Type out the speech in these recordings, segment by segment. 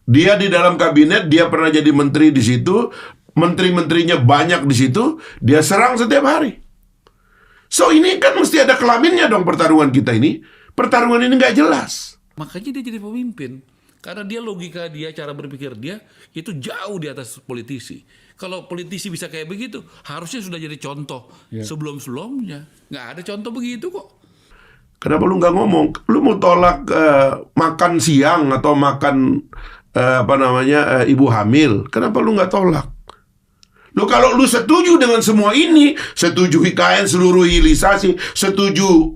Dia di dalam kabinet, dia pernah jadi menteri di situ, menteri-menterinya banyak di situ, dia serang setiap hari. So ini kan mesti ada kelaminnya dong pertarungan kita ini. Pertarungan ini nggak jelas. Makanya dia jadi pemimpin. Karena dia logika dia, cara berpikir dia itu jauh di atas politisi. Kalau politisi bisa kayak begitu, harusnya sudah jadi contoh sebelum-sebelumnya. Nggak ada contoh begitu kok. Kenapa lu nggak ngomong? Lu mau tolak makan siang atau makan ibu hamil? Kenapa lu nggak tolak? Lu kalau lu setuju dengan semua ini, setuju IKN seluruh hilirisasi, setuju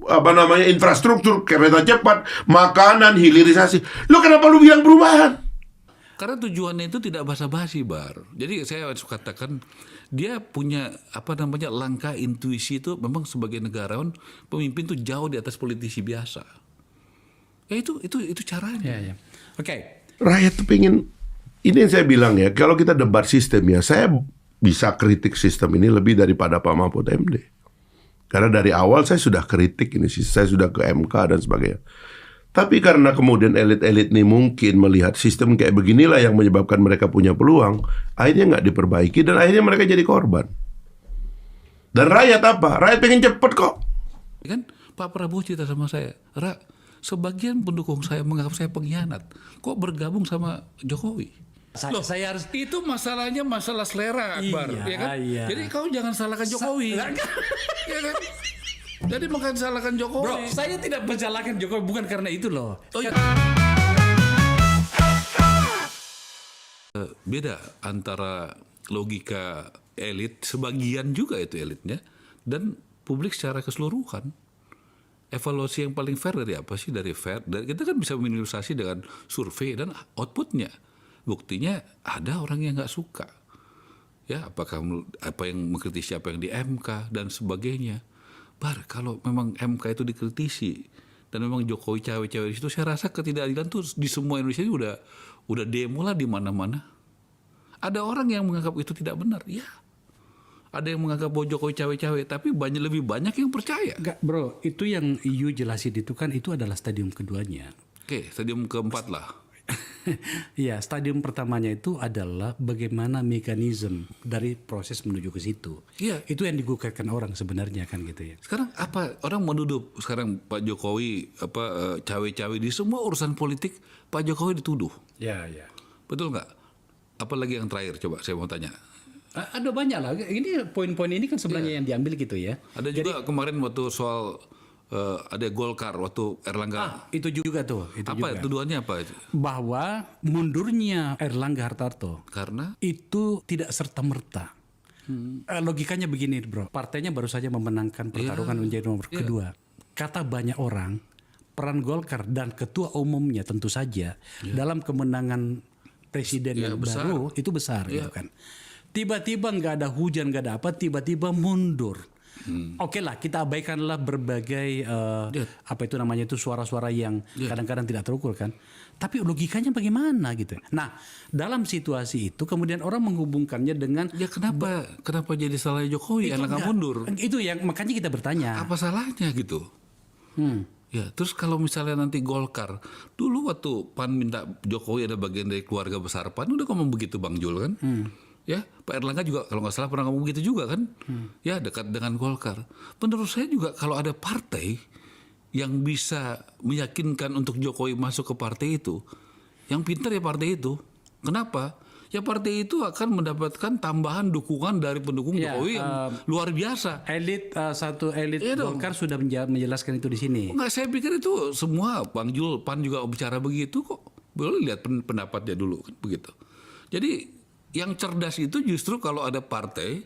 infrastruktur kereta cepat, makanan hilirisasi, lu kenapa lu bilang perubahan? Karena tujuannya itu tidak basa-basi, Bar. Jadi saya harus katakan dia punya langkah intuisi itu memang sebagai negarawan, pemimpin itu jauh di atas politisi biasa. Ya itu caranya. Ya. Oke. Rakyat tuh pengen, ini yang saya bilang ya, kalau kita debat sistem ya, saya bisa kritik sistem ini lebih daripada Pak Mahfud MD. Karena dari awal saya sudah kritik ini, saya sudah ke MK dan sebagainya. Tapi karena kemudian elit-elit ini mungkin melihat sistem kayak beginilah yang menyebabkan mereka punya peluang, akhirnya nggak diperbaiki dan akhirnya mereka jadi korban. Dan rakyat apa? Rakyat pengen cepet kok. Kan Pak Prabowo cerita sama saya, sebagian pendukung saya menganggap saya pengkhianat. Kok bergabung sama Jokowi? Saya harus itu masalahnya masalah selera, Akbar, ya kan? Iya. Jadi kau jangan salahkan Jokowi, ya kan? Jadi bukan salahkan Jokowi. Bro, saya tidak mensalahkan Jokowi bukan karena itu loh. Oh, ya. Beda antara logika elit, sebagian juga itu elitnya, dan publik secara keseluruhan. Evaluasi yang paling fair dari apa sih? Dari fair, kita kan bisa meminimalisasi dengan survei dan outputnya. Buktinya ada orang yang nggak suka, ya apakah apa yang mengkritisi apa yang di MK dan sebagainya. Bar, kalau memang MK itu dikritisi dan memang Jokowi cawe-cawe di situ, saya rasa ketidakadilan tuh di semua Indonesia ini udah demo lah di mana-mana. Ada orang yang menganggap itu tidak benar, ya. Ada yang menganggap bahwa Jokowi cawe-cawe, tapi lebih banyak yang percaya. Enggak, bro, itu yang EU jelasin itu kan itu adalah stadium keduanya. Oke, stadium keempat lah. Iya, stadium pertamanya itu adalah bagaimana mekanisme dari proses menuju ke situ. Iya. Itu yang digugatkan orang sebenarnya kan gitu ya. Sekarang apa orang menuduh sekarang Pak Jokowi cawe-cawe di semua urusan politik Pak Jokowi dituduh. Ya. Betul nggak? Apalagi yang terakhir coba saya mau tanya. Ada banyak lah. Ini poin-poin ini kan sebenarnya yang diambil gitu ya. Ada juga kemarin waktu soal ada Golkar waktu Erlangga. Itu juga tuh. Tuduhannya apa itu? Bahwa mundurnya Erlangga Hartarto Karena itu tidak serta-merta. Logikanya begini, bro. Partainya baru saja memenangkan pertarungan menjadi nomor kedua. Kata banyak orang, peran Golkar dan ketua umumnya tentu saja dalam kemenangan presiden yang baru itu besar gitu kan. Tiba-tiba nggak ada hujan, nggak ada apa, tiba-tiba mundur. Oke lah, kita abaikanlah berbagai suara-suara yang kadang-kadang tidak terukur kan. Tapi logikanya bagaimana gitu. Nah, dalam situasi itu kemudian orang menghubungkannya dengan kenapa jadi salahnya Jokowi Erlangga mundur? Itu yang makanya kita bertanya. Apa salahnya gitu? Ya, terus kalau misalnya nanti Golkar, dulu waktu PAN minta Jokowi ada bagian dari keluarga besar PAN, udah ngomong begitu Bang Jul kan? Ya, Pak Erlangga juga kalau nggak salah pernah ngomong begitu juga kan? Ya, dekat dengan Golkar. Menurut saya juga kalau ada partai yang bisa meyakinkan untuk Jokowi masuk ke partai itu, yang pintar ya partai itu. Kenapa? Ya partai itu akan mendapatkan tambahan dukungan dari pendukung Jokowi yang luar biasa. Satu elit Golkar sudah menjelaskan itu di sini. Enggak, saya pikir itu semua Bang Jul, PAN juga bicara begitu kok. Boleh lihat pendapatnya dulu kan begitu. Jadi yang cerdas itu justru kalau ada partai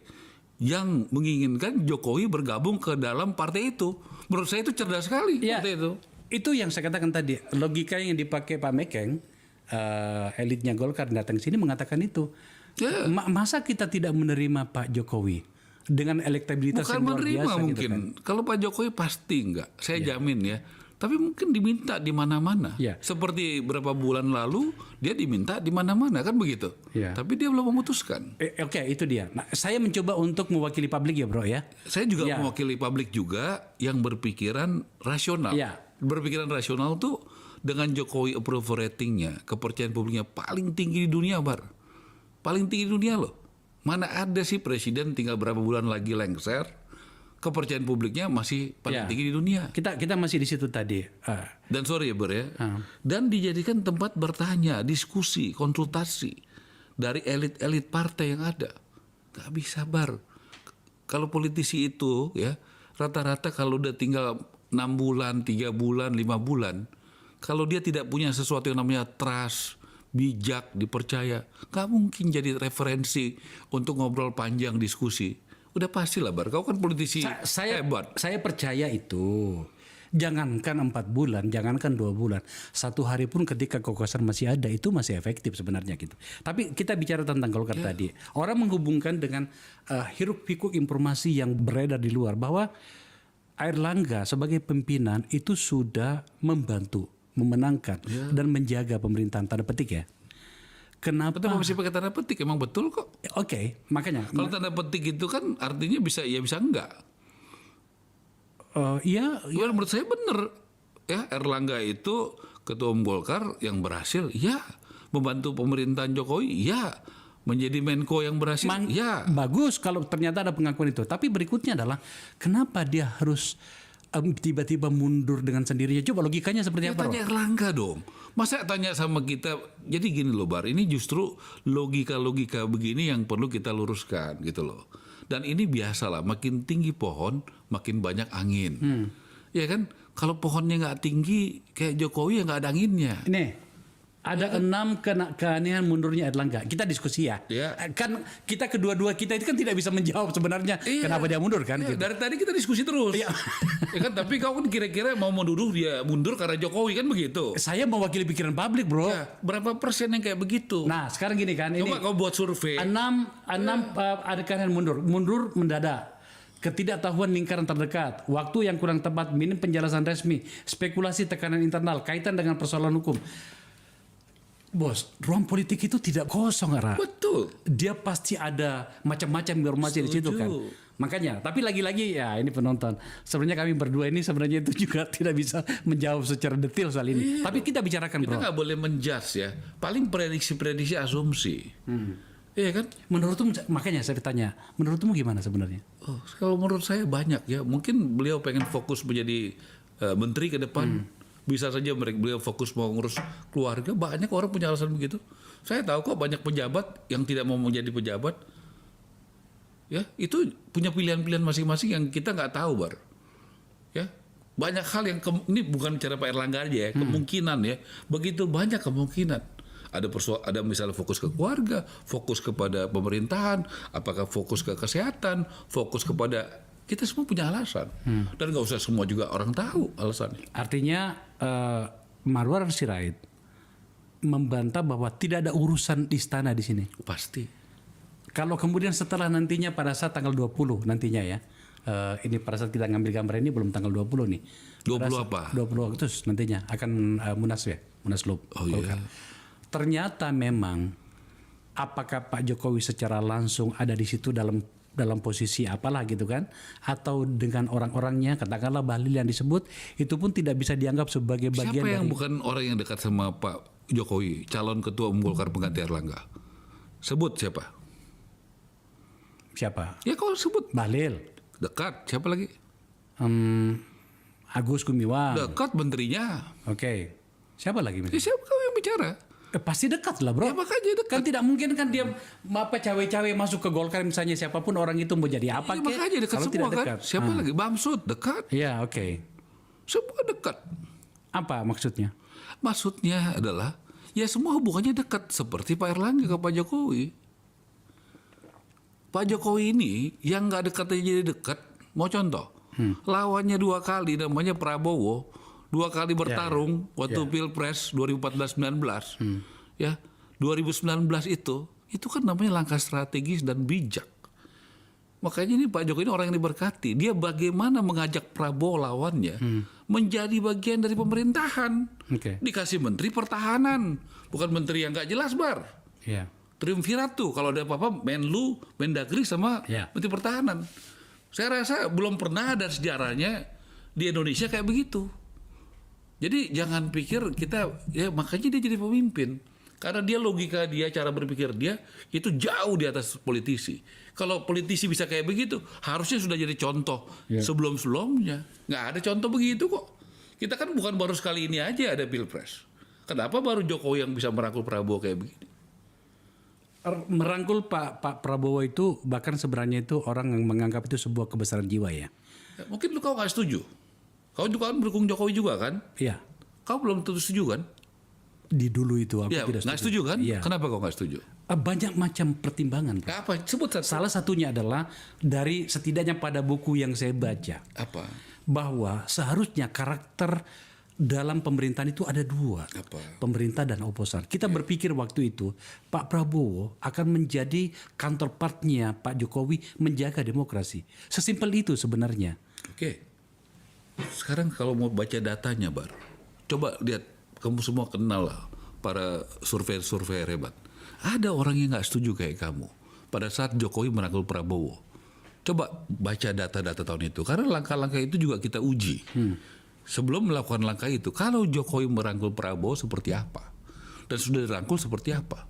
yang menginginkan Jokowi bergabung ke dalam partai itu. Menurut saya itu cerdas sekali. Ya, itu. Itu yang saya katakan tadi. Logika yang dipakai Pak Mekeng, elitnya Golkar datang sini mengatakan itu. Ya. Masa kita tidak menerima Pak Jokowi dengan elektabilitas yang luar biasa? Bukan menerima mungkin. Gitu kan? Kalau Pak Jokowi pasti enggak. Saya jamin ya. Tapi mungkin diminta di mana-mana. Ya. Seperti beberapa bulan lalu dia diminta di mana-mana kan begitu. Ya. Tapi dia belum memutuskan. Oke, itu dia. Nah, saya mencoba untuk mewakili publik ya, Bro ya. Saya juga mewakili publik juga yang berpikiran rasional. Ya. Berpikiran rasional tuh dengan Jokowi approval ratingnya, kepercayaan publiknya paling tinggi di dunia, Bar. Paling tinggi di dunia loh. Mana ada sih presiden tinggal berapa bulan lagi lengser, kepercayaan publiknya masih paling tinggi di dunia. Kita masih di situ tadi. Dan sorry ya, Bar ya. Dan dijadikan tempat bertanya, diskusi, konsultasi dari elit-elit partai yang ada. Gak bisa, Bar. Kalau politisi itu ya rata-rata kalau udah tinggal 6 bulan, 3 bulan, 5 bulan, kalau dia tidak punya sesuatu yang namanya trust, bijak, dipercaya, gak mungkin jadi referensi untuk ngobrol panjang, diskusi. Udah pastilah, Bar. Kau kan politisi hebat. Saya percaya itu. Jangankan 4 bulan, jangankan 2 bulan, 1 hari pun ketika kekuasaan masih ada itu masih efektif sebenarnya gitu. Tapi kita bicara tentang Golkar tadi, orang menghubungkan dengan hiruk pikuk informasi yang beredar di luar bahwa Airlangga sebagai pimpinan itu sudah membantu, memenangkan dan menjaga pemerintahan tanda petik ya. Kenapa? Betul, masih pakai tanda petik, emang betul kok. Oke, makanya. Kalau tanda petik itu kan artinya bisa ya bisa enggak. Iya, Menurut saya benar ya, Airlangga itu ketua umum Golkar yang berhasil, ya membantu pemerintahan Jokowi, ya menjadi Menko yang berhasil, ya bagus kalau ternyata ada pengakuan itu. Tapi berikutnya adalah kenapa dia harus tiba-tiba mundur dengan sendirinya? Coba logikanya seperti apa? Tanya Airlangga dong. Masa tanya sama kita? Jadi gini loh, Bar, ini justru logika-logika begini yang perlu kita luruskan gitu loh. Dan ini biasalah, makin tinggi pohon, makin banyak angin. Ya kan? Kalau pohonnya nggak tinggi, kayak Jokowi ya nggak ada anginnya. Nih, ada 6 keanehan mundurnya Airlangga. Kita diskusi ya. Kan kita kedua-dua kita itu kan tidak bisa menjawab sebenarnya kenapa dia mundur kan. Gitu. Dari tadi kita diskusi terus. Ya kan, tapi kau kan kira-kira mau menuduh dia mundur karena Jokowi kan begitu. Saya mewakili pikiran publik, bro. Ya, berapa persen yang kayak begitu? Nah, sekarang gini kan. Coba kau buat survei. 6 ada keanehan mundur mendadak. Ketidaktahuan lingkaran terdekat, waktu yang kurang tepat, minim penjelasan resmi, spekulasi tekanan internal, kaitan dengan persoalan hukum. Bos, ruang politik itu tidak kosong, Ara. Betul. Dia pasti ada macam-macam informasi di situ kan. Makanya, tapi lagi-lagi ya ini penonton. Sebenarnya kami berdua ini sebenarnya itu juga tidak bisa menjawab secara detail soal ini. Tapi kita bicarakan, Kita bro. nggak boleh menjudge ya. Paling prediksi-prediksi asumsi. Iya kan? Menurutmu, makanya saya tanya, menurutmu gimana sebenarnya? Oh, kalau menurut saya banyak ya. Mungkin beliau pengen fokus menjadi menteri ke depan. Bisa saja beliau fokus mau ngurus keluarga. Banyak orang punya alasan begitu. Saya tahu kok banyak pejabat yang tidak mau menjadi pejabat. Ya, itu punya pilihan-pilihan masing-masing yang kita nggak tahu, Bar. Ya, banyak hal yang ini bukan cara Pak Airlangga aja ya, kemungkinan ya. Begitu banyak kemungkinan. Ada misalnya fokus ke keluarga, fokus kepada pemerintahan, apakah fokus ke kesehatan, fokus kepada kita semua punya alasan. Dan nggak usah semua juga orang tahu alasannya. Artinya Marwar Sirait membantah bahwa tidak ada urusan istana di sini. Pasti. Kalau kemudian setelah nantinya pada saat tanggal 20 nantinya ya. Ini pada saat kita ngambil gambar ini belum tanggal 20 nih. 20 apa? 20 Agustus nantinya akan Munaslup. Oh iya. Ternyata memang apakah Pak Jokowi secara langsung ada di situ dalam posisi apalah gitu kan, atau dengan orang-orangnya, katakanlah Bahlil yang disebut, itu pun tidak bisa dianggap sebagai bagian Siapa yang dari... bukan orang yang dekat sama Pak Jokowi, calon ketua umum Golkar pengganti Airlangga? Sebut siapa? Siapa? Ya kau sebut. Bahlil. Dekat. Siapa lagi? Agus Gumiwang. Dekat menterinya. Oke. Siapa lagi? Ya, siapa kau yang bicara? Pasti dekat lah, bro. Ya makanya dekat. Kan tidak mungkin kan dia cawe-cawe masuk ke Golkar misalnya, siapapun orang itu mau jadi apa Ya, makanya dekat kalau semua tidak kan. dekat. Siapa lagi? Bamsud dekat. Iya, oke. Semua dekat. Apa maksudnya? Maksudnya adalah ya semua hubungannya dekat seperti Pak Airlangga ke Pak Jokowi. Pak Jokowi ini yang nggak dekat aja jadi dekat. Mau contoh? Lawannya 2 kali namanya Prabowo. 2 kali bertarung waktu Pilpres 2014-19. Ya, 2019 itu kan namanya langkah strategis dan bijak. Makanya ini Pak Jokowi ini orang yang diberkati. Dia bagaimana mengajak Prabowo lawannya menjadi bagian dari pemerintahan. Dikasih menteri pertahanan, bukan menteri yang nggak jelas, Bar. Iya. Triumvirat tuh kalau ada apa-apa Menlu, Mendagri sama menteri pertahanan. Saya rasa belum pernah ada sejarahnya di Indonesia kayak begitu. Jadi jangan pikir kita, ya makanya dia jadi pemimpin. Karena dia logika dia, cara berpikir dia itu jauh di atas politisi. Kalau politisi bisa kayak begitu, harusnya sudah jadi contoh sebelum-sebelumnya. Nggak ada contoh begitu kok. Kita kan bukan baru sekali ini aja ada Pilpres. Kenapa baru Jokowi yang bisa merangkul Prabowo kayak begini? Merangkul Pak Prabowo itu bahkan sebenarnya itu orang yang menganggap itu sebuah kebesaran jiwa ya. Ya, mungkin kau nggak setuju. Kau juga kan mendukung Jokowi juga kan? Iya. Kau belum tentu setuju kan? Di dulu itu aku Ya, tidak nggak setuju kan? Iya. Kenapa kau nggak setuju? Banyak macam pertimbangan. Pak. Apa? Sebut satu. Salah satunya adalah dari setidaknya pada buku yang saya baca Apa? bahwa seharusnya karakter dalam pemerintahan itu ada dua, Apa? pemerintah dan oposan. Kita berpikir waktu itu Pak Prabowo akan menjadi counterpartnya Pak Jokowi menjaga demokrasi. Sesimpel itu sebenarnya. Oke. Sekarang kalau mau baca datanya, Bar, coba lihat, kamu semua kenal lah para survei hebat. Ada orang yang nggak setuju kayak kamu pada saat Jokowi merangkul Prabowo. Coba baca data-data tahun itu, karena langkah-langkah itu juga kita uji. Sebelum melakukan langkah itu, kalau Jokowi merangkul Prabowo seperti apa? Dan sudah dirangkul seperti apa?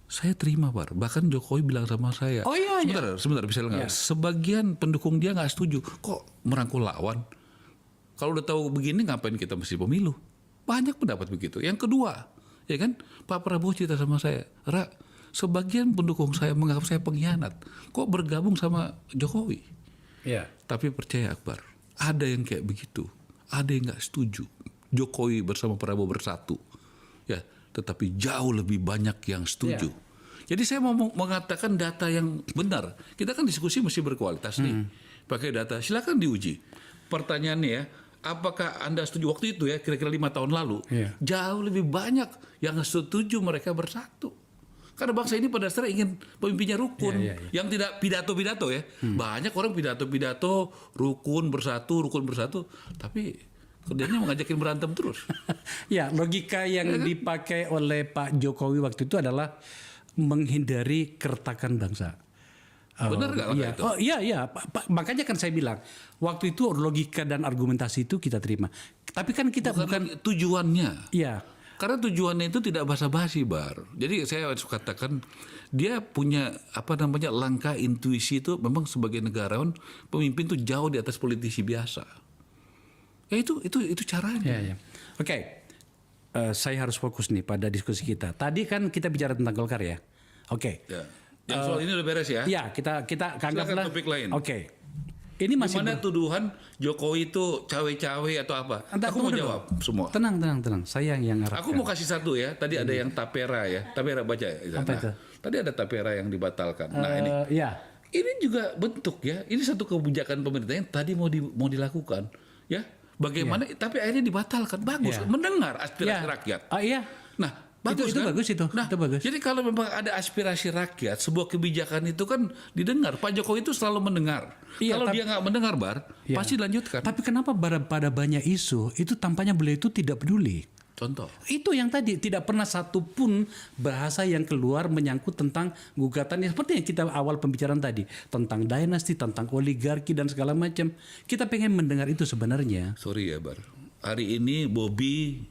Saya terima, Bar. Bahkan Jokowi bilang sama saya, Oh iya, sebentar, bisa nggak? Sebagian pendukung dia nggak setuju. Kok merangkul lawan? Kalau udah tahu begini, ngapain kita mesti pemilu? Banyak pendapat begitu. Yang kedua, ya kan, Pak Prabowo cerita sama saya, sebagian pendukung saya menganggap saya pengkhianat. Kok bergabung sama Jokowi? Ya. Tapi percaya Akbar, ada yang kayak begitu. Ada yang nggak setuju Jokowi bersama Prabowo bersatu, ya. Tetapi jauh lebih banyak yang setuju. Jadi saya mau mengatakan data yang benar. Kita kan diskusi mesti berkualitas nih, pakai data. Silakan diuji. Pertanyaannya ya, apakah Anda setuju waktu itu ya, kira-kira 5 tahun lalu? Jauh lebih banyak yang setuju mereka bersatu. Karena bangsa ini pada dasarnya ingin pemimpinnya rukun, yang tidak pidato-pidato ya. Banyak orang pidato-pidato, rukun bersatu, tapi kerjanya mengajakin berantem terus. Ya, logika yang dipakai oleh Pak Jokowi waktu itu adalah menghindari keretakan bangsa. Benar nggak langkah itu? Oh iya. Makanya kan saya bilang waktu itu logika dan argumentasi itu kita terima. Tapi kan kita bukan tujuannya. Iya. Karena tujuannya itu tidak basa-basi, Bar. Jadi saya harus katakan dia punya langkah intuisi itu memang sebagai negarawan, pemimpin itu jauh di atas politisi biasa. Ya itu caranya. Ya. Oke. Saya harus fokus nih pada diskusi kita. Tadi kan kita bicara tentang Golkar ya. Oke. Ya. Yang soal ini udah beres ya? Iya, kita anggaplah topik lain. Oke. Ini masih Gimana tuduhan Jokowi itu cawe-cawe atau apa? Aku mau jawab semua. Tenang. Saya yang arahkan. Aku mau kasih satu ya. Tadi ada yang tapera ya. Tapera baca ya. Apa itu? Tadi ada tapera yang dibatalkan. Nah ini. Ya. Ini juga bentuk ya. Ini satu kebijakan pemerintah yang tadi mau dilakukan. Ya. Bagaimana? Tapi akhirnya dibatalkan. Bagus. Mendengar aspirasi rakyat. Iya. Nah. Bagus itu kan? bagus itu. Nah, itu bagus. Jadi kalau memang ada aspirasi rakyat, sebuah kebijakan itu kan didengar. Pak Jokowi itu selalu mendengar. Kalau dia nggak mendengar, Bar, pasti dilanjutkan. Tapi kenapa pada banyak isu itu tampaknya beliau itu tidak peduli? Contoh. Itu yang tadi tidak pernah satupun bahasa yang keluar menyangkut tentang gugatannya seperti yang kita awal pembicaraan tadi tentang dinasti, tentang oligarki dan segala macam. Kita pengen mendengar itu sebenarnya. Sorry ya, Bar. Hari ini Bobi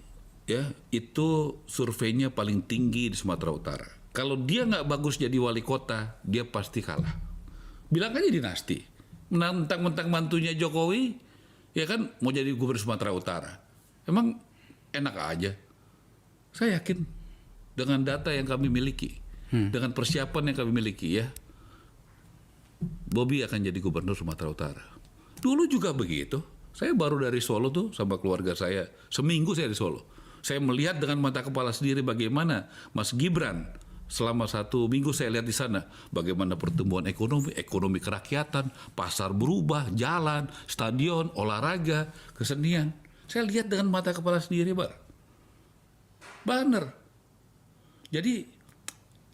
ya itu surveinya paling tinggi di Sumatera Utara. Kalau dia nggak bagus jadi wali kota, dia pasti kalah. Bilang aja dinasti. Mentang-mentang mantunya Jokowi, ya kan mau jadi gubernur Sumatera Utara. Emang enak aja. Saya yakin dengan data yang kami miliki, dengan persiapan yang kami miliki ya, Bobi akan jadi gubernur Sumatera Utara. Dulu juga begitu. Saya baru dari Solo tuh sama keluarga saya. Seminggu saya di Solo. Saya melihat dengan mata kepala sendiri bagaimana Mas Gibran selama 1 minggu saya lihat di sana bagaimana pertumbuhan ekonomi kerakyatan, pasar berubah, jalan, stadion, olahraga, kesenian. Saya lihat dengan mata kepala sendiri, Bar. Benar. Jadi,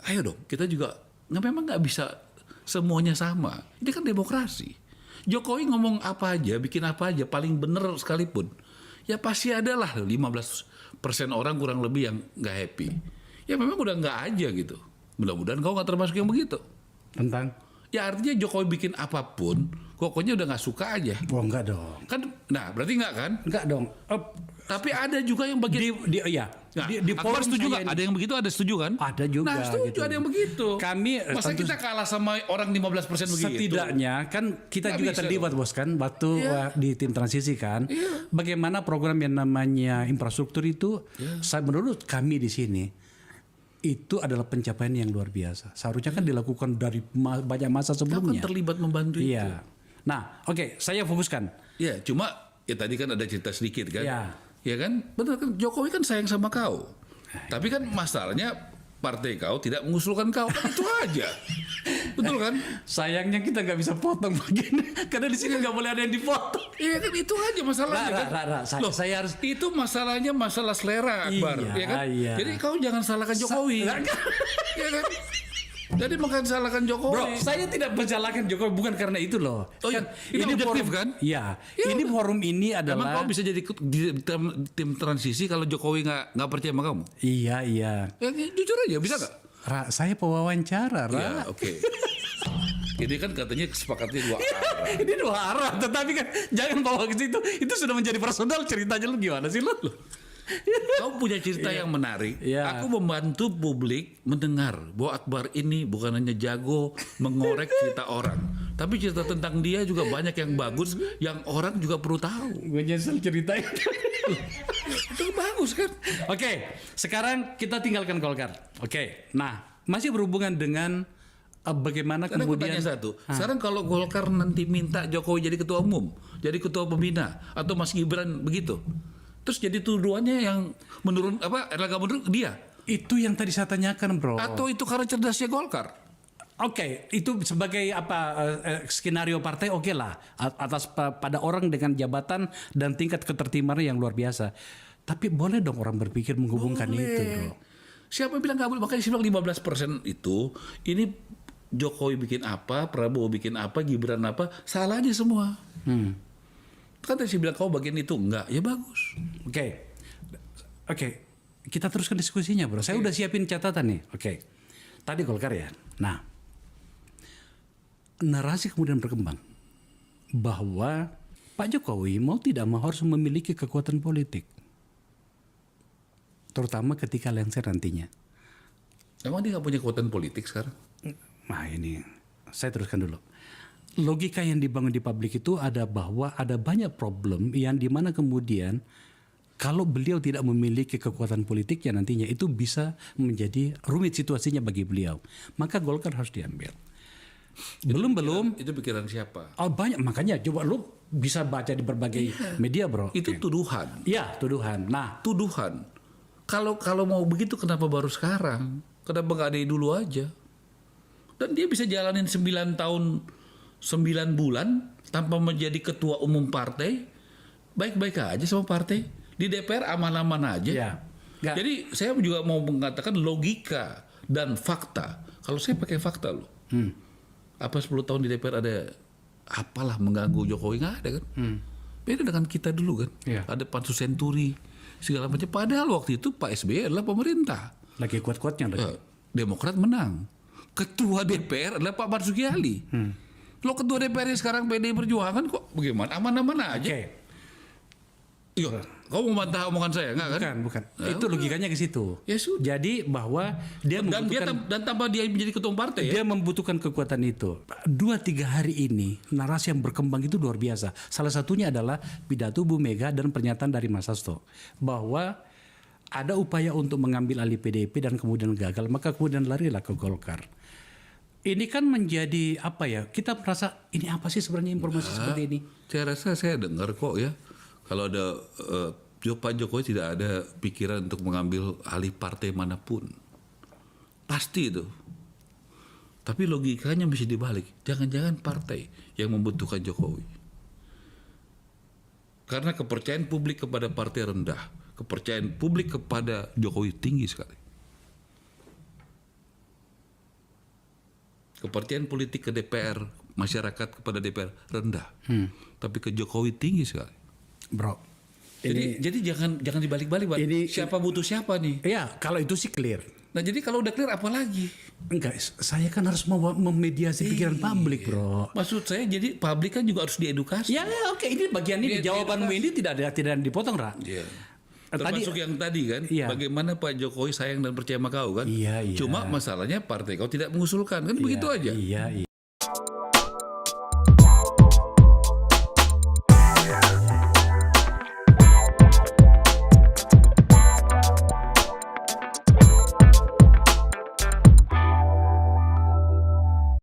ayo dong, kita juga memang nggak bisa semuanya sama. Ini kan demokrasi. Jokowi ngomong apa aja, bikin apa aja, paling benar sekalipun, ya pasti adalah 15% orang kurang lebih yang nggak happy. Ya memang udah nggak aja gitu. Mudah-mudahan kau nggak termasuk yang begitu. Tentang? Ya artinya Jokowi bikin apapun, pokoknya udah nggak suka aja. Oh enggak dong. Kan, nah berarti nggak kan? Enggak dong. Tapi ada juga yang bagian. Iya. Nah, Di Akbar forum setuju saya nggak? ini- Ada yang begitu, ada setuju kan? Ada juga. Nah setuju, gitu. ada yang begitu. Kami Masa tentu- kita kalah sama orang 15% begitu? Setidaknya kan kita Nggak juga bisa terlibat dong. bos kan waktu di tim transisi kan. Iya. Bagaimana program yang namanya infrastruktur itu, menurut kami di sini itu adalah pencapaian yang luar biasa. Seharusnya kan dilakukan dari banyak masa Kau kan sebelumnya. terlibat membantu itu. Iya. Nah, oke, saya fokuskan. Ya, cuma ya tadi kan ada cerita sedikit kan. Iya. Ya kan? Benar kan, Jokowi kan sayang sama kau. Tapi kan masalahnya partai kau tidak mengusulkan kau. Kan itu aja. Betul kan? Sayangnya kita nggak bisa potong begini karena di sini nggak boleh ada yang dipotong. Iya kan itu aja masalahnya kan. Loh, Saya harus itu masalahnya masalah selera Akbar, Iya, ya kan? iya. Jadi kau jangan salahkan Jokowi. Iya kan? Jadi bukan salahkan Jokowi. Bro, saya tidak menyalahkan Jokowi bukan karena itu loh. Oh iya, ini objektif kan? Iya. Iya, Ini forum ini Emang adalah kau bisa jadi tim transisi kalau Jokowi nggak percaya sama kamu? Iya. Ya, jujur aja, bisa nggak? Saya pewawancara, Ra. Ya, oke. Ini kan katanya kesepakatnya 2 arah. Ini 2 arah, tetapi kan jangan bawa ke situ. Itu sudah menjadi personal ceritanya lu gimana sih lu? Kau punya cerita yang menarik. Iya. Aku membantu publik mendengar bahwa Akbar ini bukan hanya jago mengorek cerita orang, tapi cerita tentang dia juga banyak yang bagus, yang orang juga perlu tahu. Gue nyesel cerita itu. Itu bagus kan? Oke, sekarang kita tinggalkan Golkar. Oke, nah masih berhubungan dengan bagaimana Karena aku kemudian tanya satu. Sekarang kalau Golkar nanti minta Jokowi jadi ketua umum, jadi ketua pembina, atau Mas Gibran begitu, terus jadi tuduhannya yang menurun Erlangga menurun dia, itu yang tadi saya tanyakan, bro. atau itu karena cerdasnya Golkar? Oke, itu sebagai skenario partai oke lah atas pada orang dengan jabatan dan tingkat ketertiban yang luar biasa. Tapi boleh dong orang berpikir menghubungkan itu, bro. Siapa bilang nggak boleh? Makanya saya bilang 15% itu ini Jokowi bikin apa, Prabowo bikin apa, Gibran apa, salah aja semua. Kan tadi saya bilang kau bagian itu enggak, ya bagus. Oke, kita teruskan diskusinya, bro. Saya udah siapin catatan nih. Oke, tadi Golkar ya. Nah, narasi kemudian berkembang bahwa Pak Jokowi mau tidak mau harus memiliki kekuatan politik, terutama ketika lengser nantinya. Emang dia nggak punya kekuatan politik sekarang? Nah ini, saya teruskan dulu. Logika yang dibangun di publik itu ada bahwa ada banyak problem yang dimana kemudian kalau beliau tidak memiliki kekuatan politiknya nantinya itu bisa menjadi rumit situasinya bagi beliau. Maka Golkar harus diambil. Belum. Itu pikiran siapa? Oh banyak, makanya coba lu bisa baca di berbagai media, bro. Itu tuduhan. Ya tuduhan. Nah Tuduhan. Kalau mau begitu kenapa baru sekarang? Kenapa nggak dari dulu aja? Dan dia bisa jalanin 9 tahun 9 bulan tanpa menjadi ketua umum partai, baik-baik aja sama partai. Di DPR aman-aman aja. ya. Nggak. Jadi saya juga mau mengatakan logika dan fakta. Kalau saya pakai fakta loh. Apa 10 tahun di DPR ada apalah mengganggu Jokowi? Nggak ada kan? Beda dengan kita dulu kan. Iya. Ada pansus senturi segala macam. Padahal waktu itu Pak SBY adalah pemerintah. Lagi kuat-kuatnya lagi. Demokrat menang. Ketua DPR adalah Pak Marzuki Ali. Lo ketua DPR sekarang PDI Perjuangan kok bagaimana? Aman-aman aja. Oke. Iya, kau mau bantah omongan saya enggak kan? Bukan. Nah, Itu logikanya ke situ. Ya sudah. Jadi bahwa dia Dan tanpa dia menjadi ketua umum partai ya. dia membutuhkan kekuatan itu. 2-3 hari ini narasi yang berkembang itu luar biasa. Salah satunya adalah pidato Bu Mega dan pernyataan dari Mas Hasto bahwa ada upaya untuk mengambil alih PDIP dan kemudian gagal, maka kemudian larilah ke Golkar. Ini kan menjadi apa ya? Kita merasa ini apa sih sebenarnya informasi seperti ini? Saya rasa saya dengar kok ya. Kalau ada Pak Jokowi tidak ada pikiran untuk mengambil alih partai manapun. Pasti itu. Tapi logikanya mesti dibalik. Jangan-jangan partai yang membutuhkan Jokowi. Karena kepercayaan publik kepada partai rendah. Kepercayaan publik kepada Jokowi tinggi sekali. Kepercayaan politik ke DPR, masyarakat kepada DPR rendah. Tapi ke Jokowi tinggi sekali. Bro. Jadi jangan dibalik-balik, Pak. Siapa butuh siapa nih? Ya, kalau itu sih clear. Nah jadi kalau udah clear apa lagi? Enggak, saya kan harus memediasi pikiran publik, bro. Maksud saya jadi publik kan juga harus diedukasi. Ya, oke, ini bagian ini jawabanmu ini tidak dipotong, Ra. Iya. Termasuk yang tadi kan, Iya. bagaimana Pak Jokowi sayang dan percaya sama kau kan? Iya. Cuma masalahnya partai kau tidak mengusulkan kan begitu aja. Iya.